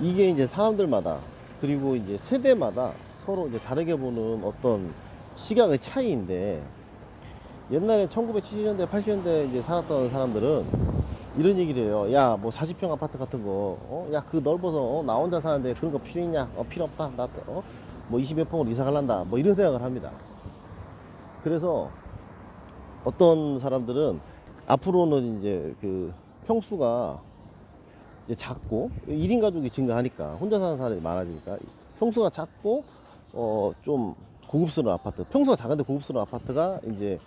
이게 이제 사람들마다 그리고 이제 세대마다 서로 이제 다르게 보는 어떤 시각의 차이인데, 옛날에 1970년대 80년대 이제 살았던 사람들은 이런 얘기를 해요. 야, 뭐 40평 아파트 같은 거, 야, 그 넓어서, 나 혼자 사는데 그런 거 필요 있냐? 필요 없다. 나, 뭐 20여 평으로 이사 갈란다. 뭐 이런 생각을 합니다. 그래서 어떤 사람들은 앞으로는 이제 그 평수가 이제 작고 1인 가족이 증가하니까 혼자 사는 사람이 많아지니까 평수가 작고 좀 고급스러운 아파트, 평수가 작은데 고급스러운 아파트가 이제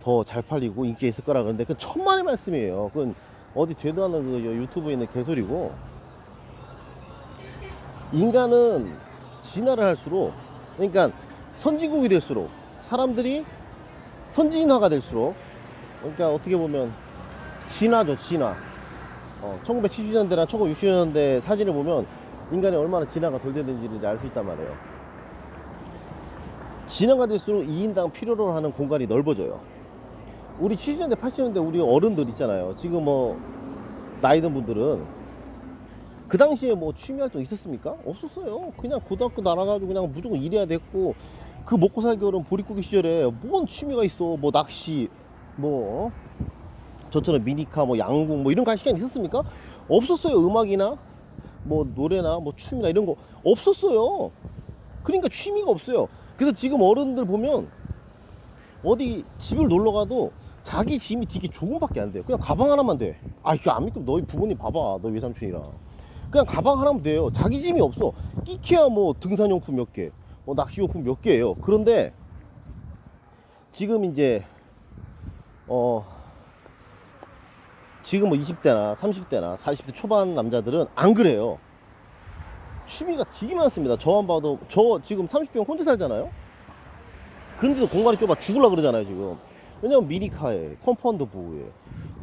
더 잘 팔리고 인기가 있을 거라 그러는데, 그건 천만의 말씀이에요. 그건 어디 되도 않는 그 유튜브에 있는 개소리고, 인간은 진화를 할수록, 그러니까 선진국이 될수록 사람들이 선진화가 될수록, 그러니까 어떻게 보면 진화죠, 진화. 1970년대나 1960년대 사진을 보면 인간이 얼마나 진화가 덜 됐는지를 알 수 있단 말이에요. 진화가 될수록 2인당 필요로 하는 공간이 넓어져요. 우리 70년대 80년대 우리 어른들 있잖아요. 지금 뭐 나이 든 분들은 그 당시에 뭐 취미활동 있었습니까? 없었어요. 그냥 고등학교 나와가지고 그냥 무조건 일해야 됐고, 그 먹고 살기 어려운 보릿고개 시절에 뭔 취미가 있어. 뭐 낚시, 뭐 저처럼 미니카, 뭐 양궁, 뭐 이런 거 할 시간 있었습니까? 없었어요. 음악이나 뭐 노래나 뭐 춤이나 이런 거 없었어요. 그러니까 취미가 없어요. 그래서 지금 어른들 보면 어디 집을 놀러 가도 자기 짐이 되게 조금밖에 안 돼요. 그냥 가방 하나만 돼. 아, 이거 안 믿고 너희 부모님 봐봐. 너희 외삼촌이랑. 그냥 가방 하나면 돼요. 자기 짐이 없어. 끼케야 뭐 등산용품 몇 개, 뭐 낚시용품 몇 개예요. 그런데 지금 이제 어 지금 뭐 20대나 30대나 40대 초반 남자들은 안 그래요. 취미가 되게 많습니다. 저만 봐도, 저 지금 30평 혼자 살잖아요. 그런데도 공간이 좁아 죽을라 그러잖아요 지금. 왜냐면 미니카에 컴파운드 보호에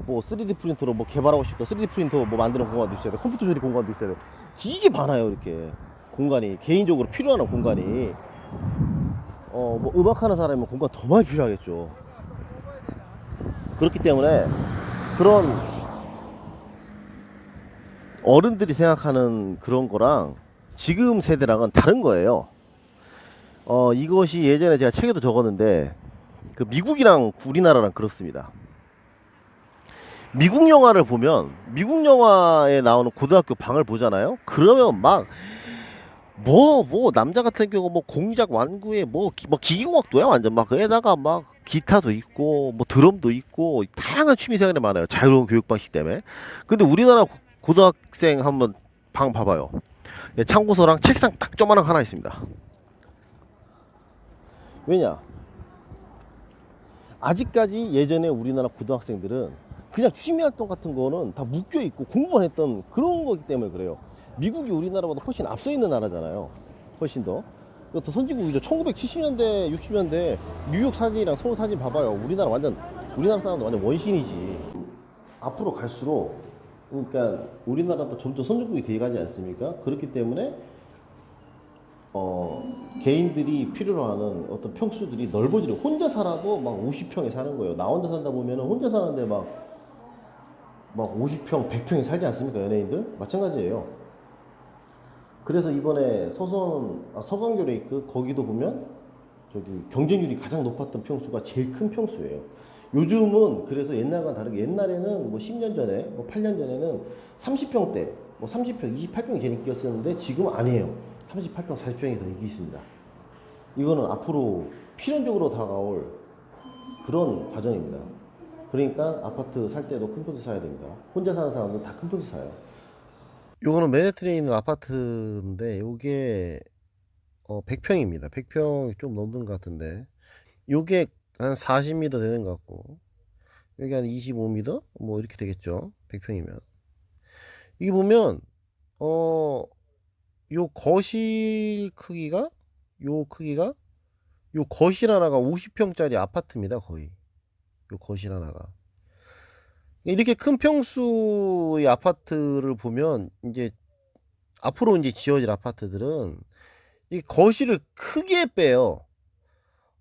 뭐 3D 프린터로 뭐 개발하고 싶다, 3D 프린터 뭐 만드는 공간도 있어야 돼, 컴퓨터 조립 공간도 있어야 돼. 되게 많아요 이렇게 공간이. 개인적으로 필요한 공간이, 뭐 음악하는 사람이면 공간 더 많이 필요하겠죠. 그렇기 때문에 그런 어른들이 생각하는 그런 거랑 지금 세대랑은 다른 거예요. 이것이 예전에 제가 책에도 적었는데, 그 미국이랑 우리나라랑 그렇습니다. 미국 영화를 보면, 미국 영화에 나오는 고등학교 방을 보잖아요. 그러면 막 뭐 남자 같은 경우 뭐 공작 완구에 뭐 기계공학도야 완전. 막 그에다가 막 기타도 있고 뭐 드럼도 있고 다양한 취미 생활이 많아요. 자유로운 교육 방식 때문에. 근데 우리나라 고등학생 한번 방 봐봐요. 예, 참고서랑 책상 딱 조그마한 하나 있습니다. 왜냐? 아직까지 예전에 우리나라 고등학생들은 그냥 취미활동 같은 거는 다 묶여있고 공부만 했던 그런 거기 때문에 그래요. 미국이 우리나라보다 훨씬 앞서 있는 나라잖아요. 훨씬 더. 더 선진국이죠. 1970년대, 60년대 뉴욕 사진이랑 서울 사진 봐봐요. 우리나라 사람도 완전 원신이지. 앞으로 갈수록, 그러니까 우리나라도 점점 선진국이 돼가지 않습니까? 그렇기 때문에 개인들이 필요로 하는 어떤 평수들이 넓어지는, 혼자 살아도 막 50평에 사는 거예요. 나 혼자 산다 보면은 혼자 사는데 막 50평, 100평에 살지 않습니까? 연예인들? 마찬가지예요. 그래서 이번에 서강교 레이크 거기도 보면 저기 경쟁률이 가장 높았던 평수가 제일 큰 평수예요. 요즘은 그래서 옛날과 다르게, 옛날에는 뭐 10년 전에, 뭐 8년 전에는 30평대, 뭐 30평, 28평이 제일 인기였었는데 지금은 아니에요. 38평, 40평이 더 인기 있습니다. 이거는 앞으로 필연적으로 다가올 그런 과정입니다. 그러니까 아파트 살 때도 큰 평수 사야 됩니다. 혼자 사는 사람들은 다 큰 평수 사요. 요거는 맨해튼에 있는 아파트인데 요게 100평입니다. 100평 좀 넘는 것 같은데, 요게 한 40m 되는 것 같고, 여기 한 25m 뭐 이렇게 되겠죠. 100평이면. 이게 보면 어 요 거실 크기가, 요 크기가, 요 거실 하나가 50평짜리 아파트입니다. 거의 요 거실 하나가. 이렇게 큰 평수의 아파트를 보면 이제 앞으로 이제 지어질 아파트들은 이 거실을 크게 빼요.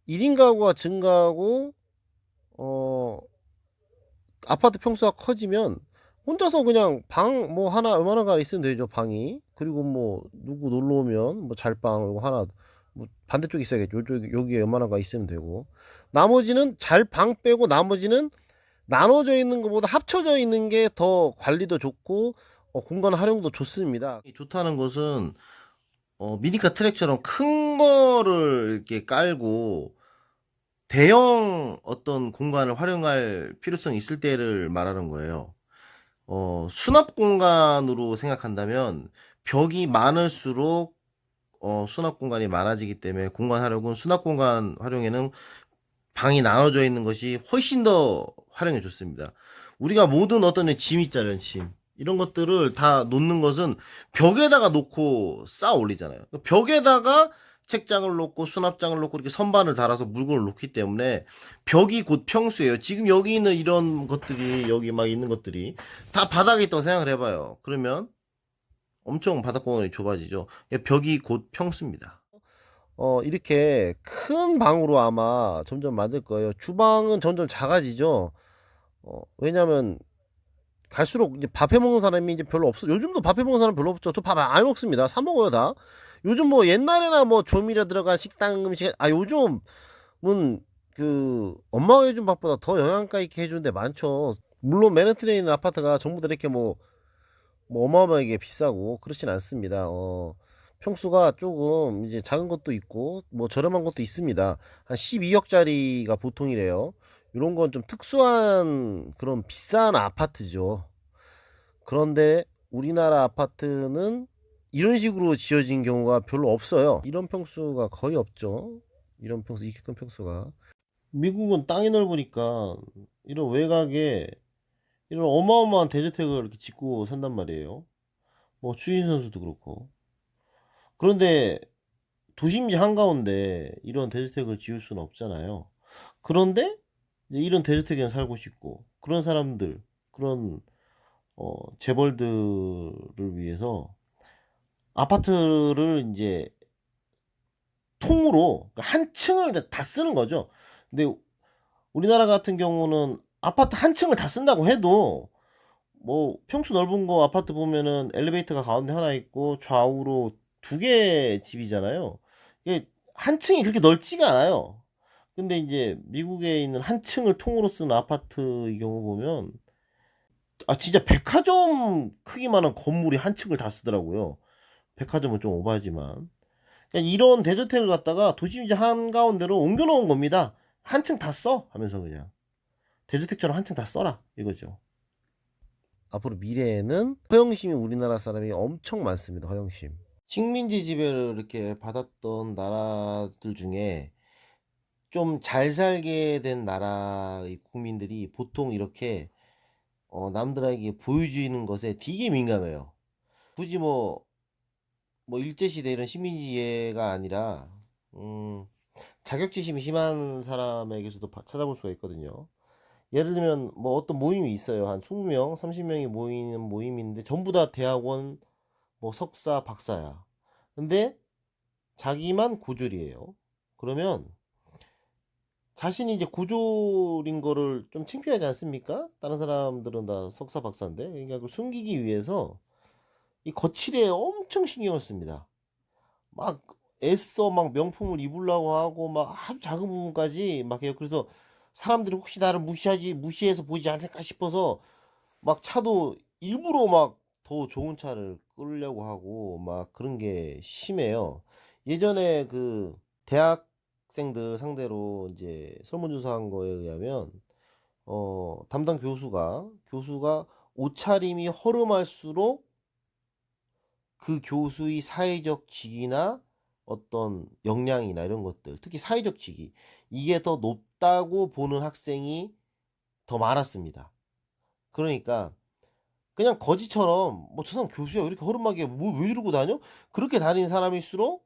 1인 가구가 증가하고 어 아파트 평수가 커지면 혼자서 그냥 방 뭐 하나 얼마나 가 있으면 되죠, 방이. 그리고 뭐 누구 놀러 오면 뭐 잘방 이거 하나 뭐 반대쪽에 있어야겠죠. 요쪽 여기에 얼마나가 있으면 되고. 나머지는 잘방 빼고 나머지는 나눠져 있는 것보다 합쳐져 있는 게 더 관리도 좋고 공간 활용도 좋습니다. 좋다는 것은 미니카 트랙처럼 큰 거를 이렇게 깔고 대형 어떤 공간을 활용할 필요성이 있을 때를 말하는 거예요. 수납 공간으로 생각한다면 벽이 많을수록 수납 공간이 많아지기 때문에 공간 활용은 수납 공간 활용에는 방이 나눠져 있는 것이 훨씬 더 활용에 좋습니다. 우리가 모든 어떤 짐 있잖아요, 짐. 이런 것들을 다 놓는 것은 벽에다가 놓고 쌓아 올리잖아요. 벽에다가 책장을 놓고 수납장을 놓고 이렇게 선반을 달아서 물건을 놓기 때문에 벽이 곧 평수예요. 지금 여기 있는 이런 것들이 여기 막 있는 것들이 다 바닥에 있다고 생각을 해봐요. 그러면 엄청 바닥 공간이 좁아지죠. 벽이 곧 평수입니다. 이렇게 큰 방으로 아마 점점 만들 거예요. 주방은 점점 작아지죠. 왜냐면 갈수록 이제 밥 해 먹는 사람이 이제 별로 없어. 요즘도 밥 해 먹는 사람 별로 없죠. 저 밥 안 먹습니다. 사 먹어요, 다. 요즘 뭐 옛날에나 뭐 조미료 들어간 식당 음식, 요즘은 그 엄마가 해준 밥보다 더 영양가 있게 해주는 데 많죠. 물론 맨해튼에 있는 아파트가 전부 다 이렇게 뭐 어마어마하게 비싸고 그렇진 않습니다. 평수가 조금 이제 작은 것도 있고 뭐 저렴한 것도 있습니다. 한 12억짜리가 보통이래요. 이런 건 좀 특수한 그런 비싼 아파트죠. 그런데 우리나라 아파트는 이런 식으로 지어진 경우가 별로 없어요. 이런 평수가 거의 없죠. 이런 평수, 이렇게 큰 평수가. 미국은 땅이 넓으니까 이런 외곽에 이런 어마어마한 대저택을 이렇게 짓고 산단 말이에요. 뭐 추신 선수도 그렇고. 그런데 도심지 한가운데 이런 대저택을 지을 수는 없잖아요. 그런데 이제 이런 대저택에 살고 싶고 그런 사람들, 그런 재벌들을 위해서 아파트를 이제 통으로 한 층을 다 쓰는 거죠. 근데 우리나라 같은 경우는 아파트 한 층을 다 쓴다고 해도 뭐 평수 넓은 거 아파트 보면은 엘리베이터가 가운데 하나 있고 좌우로 두 개 집이잖아요. 이게 한 층이 그렇게 넓지가 않아요. 근데 이제 미국에 있는 한 층을 통으로 쓰는 아파트의 경우 보면 진짜 백화점 크기만한 건물이 한 층을 다 쓰더라고요. 백화점은 좀 오바지만. 그러니까 이런 대저택을 갖다가 도심지 한가운데로 옮겨 놓은 겁니다. 한 층 다 써 하면서 그냥 대저택처럼 한 층 다 써라 이거죠. 앞으로 미래에는 허영심이 우리나라 사람이 엄청 많습니다. 허영심. 식민지 지배를 이렇게 받았던 나라들 중에 좀 잘 살게 된 나라의 국민들이 보통 이렇게 남들에게 보여주는 것에 되게 민감해요. 굳이 뭐 일제시대 이런 식민지가 아니라 자격지심이 심한 사람에게서도 찾아볼 수가 있거든요. 예를 들면 뭐 어떤 모임이 있어요. 한 20명, 30명이 모이는 모임인데 전부 다 대학원 뭐 석사, 박사야. 근데 자기만 고졸이에요. 그러면 자신이 이제 고졸인 거를 좀 창피하지 않습니까? 다른 사람들은 다 석사, 박사인데. 그러니까 그걸 숨기기 위해서 이 거칠에 엄청 신경을 씁니다. 막 애써 막 명품을 입으려고 하고 막 아주 작은 부분까지 막 해요. 그래서 사람들이 혹시 나를 무시해서 보지 않을까 싶어서 막 차도 일부러 막 더 좋은 차를 끌려고 하고 막 그런 게 심해요. 예전에 그 대학생들 상대로 이제 설문조사한 거에 의하면 담당 교수가 옷차림이 허름할수록 그 교수의 사회적 직위나 어떤 역량이나 이런 것들, 특히 사회적 직위, 이게 더 높다고 보는 학생이 더 많았습니다. 그러니까 그냥 거지처럼 뭐 저 사람 교수야 왜 이렇게 허름하게 뭐 왜 이러고 다녀? 그렇게 다니는 사람일수록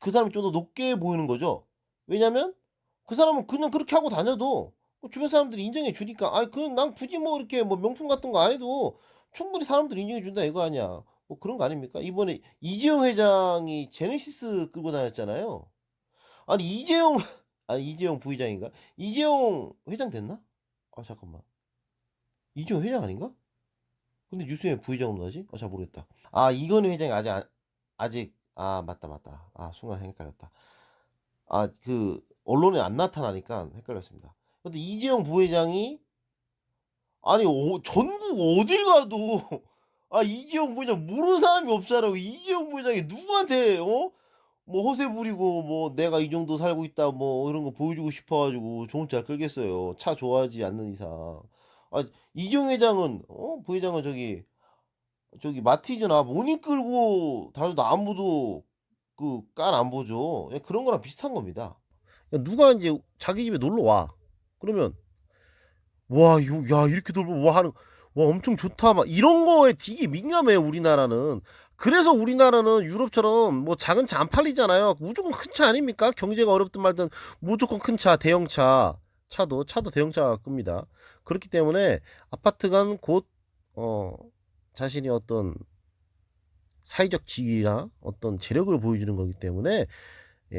그 사람이 좀 더 높게 보이는 거죠. 왜냐면 그 사람은 그냥 그렇게 하고 다녀도 주변 사람들이 인정해 주니까 그냥 난 굳이 뭐 이렇게 뭐 명품 같은 거 안 해도 충분히 사람들이 인정해 준다 이거 아니야. 뭐 그런 거 아닙니까? 이번에 이재용 회장이 제네시스 끌고 다녔잖아요. 아니 이재용 아니 이재용 부회장인가? 이재용 회장 됐나? 잠깐만. 이재용 회장 아닌가? 근데 뉴스에 부회장으로 나지? 잘 모르겠다. 아, 이건희 회장이 아직, 맞다. 순간 헷갈렸다. 언론에 안 나타나니까 헷갈렸습니다. 근데 이재용 부회장이, 아니, 전국 어딜 가도, 이재용 부회장 모르는 사람이 없잖아. 이재용 부회장이 누구한테, 뭐 허세 부리고, 뭐 내가 이 정도 살고 있다, 뭐 이런 거 보여주고 싶어가지고 좋은 차 끌겠어요. 차 좋아하지 않는 이상. 이재용 회장은, 부회장은 저기 마티즈나 모닝 끌고 다녀도 아무도 깐 안 보죠. 그런 거랑 비슷한 겁니다. 누가 이제 자기 집에 놀러 와. 그러면 와, 야, 이렇게 돌보 와 하는, 와, 엄청 좋다 막 이런 거에 되게 민감해요, 우리나라는. 그래서 우리나라는 유럽처럼 뭐 작은 차 안 팔리잖아요. 무조건 큰 차 아닙니까? 경제가 어렵든 말든 무조건 큰 차, 대형차, 차도 대형차가 끕니다. 그렇기 때문에 아파트간 곧 어, 자신이 어떤 사회적 지위나 어떤 재력을 보여주는 거기 때문에,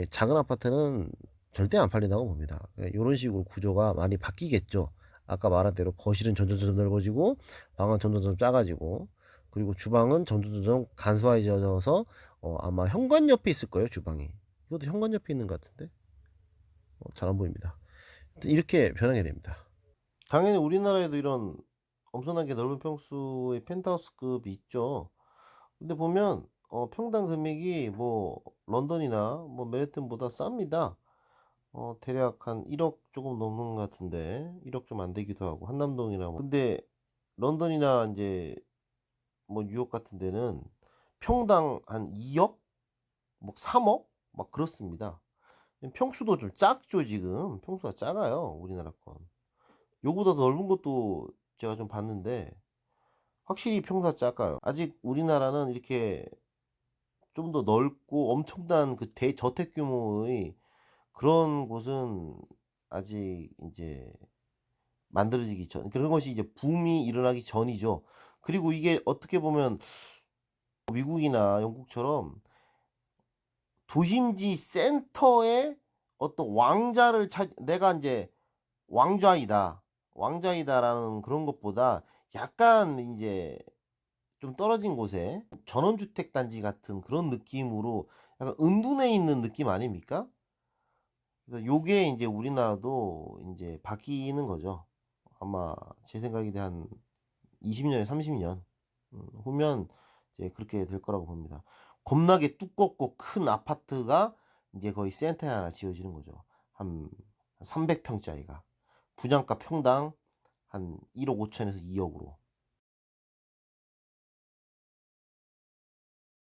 작은 아파트는 절대 안 팔린다고 봅니다. 이런 식으로 구조가 많이 바뀌겠죠. 아까 말한 대로 거실은 점점 넓어지고 방은 점점 작아지고, 그리고 주방은 점점 간소화해져서 아마 현관 옆에 있을 거예요, 주방이. 이것도 현관 옆에 있는 것 같은데 잘 안 보입니다. 이렇게 변하게 됩니다. 당연히 우리나라에도 이런 엄청나게 넓은 평수의 펜트하우스급이 있죠. 근데 보면 평당 금액이 뭐 런던이나 뭐 맨해튼보다 쌉니다. 대략 한 1억 조금 넘는 것 같은데 1억 좀 안 되기도 하고 한남동이나 뭐. 근데 런던이나 이제 뭐 뉴욕 같은 데는 평당 한 2억, 뭐 3억 막 그렇습니다. 평수도 좀 작죠. 지금 평수가 작아요, 우리나라 건. 요보다 더 넓은 것도 제가 좀 봤는데 확실히 평수가 작아요. 아직 우리나라는 이렇게 좀 더 넓고 엄청난 그 대저택 규모의 그런 곳은 아직 이제 만들어지기 전, 그런 것이 이제 붐이 일어나기 전이죠. 그리고 이게 어떻게 보면 미국이나 영국처럼 도심지 센터에 어떤 내가 이제 왕좌이다라는 그런 것보다 약간 이제 좀 떨어진 곳에 전원주택 단지 같은 그런 느낌으로 약간 은둔해 있는 느낌 아닙니까? 그래서 요게 이제 우리나라도 이제 바뀌는 거죠. 아마 제 생각이 한 20년에 30년 후면 이제 그렇게 될 거라고 봅니다. 겁나게 두껍고 큰 아파트가 이제 거의 센터에 하나 지어지는 거죠. 한 300평짜리가 분양가 평당 한 1억 5천에서 2억으로.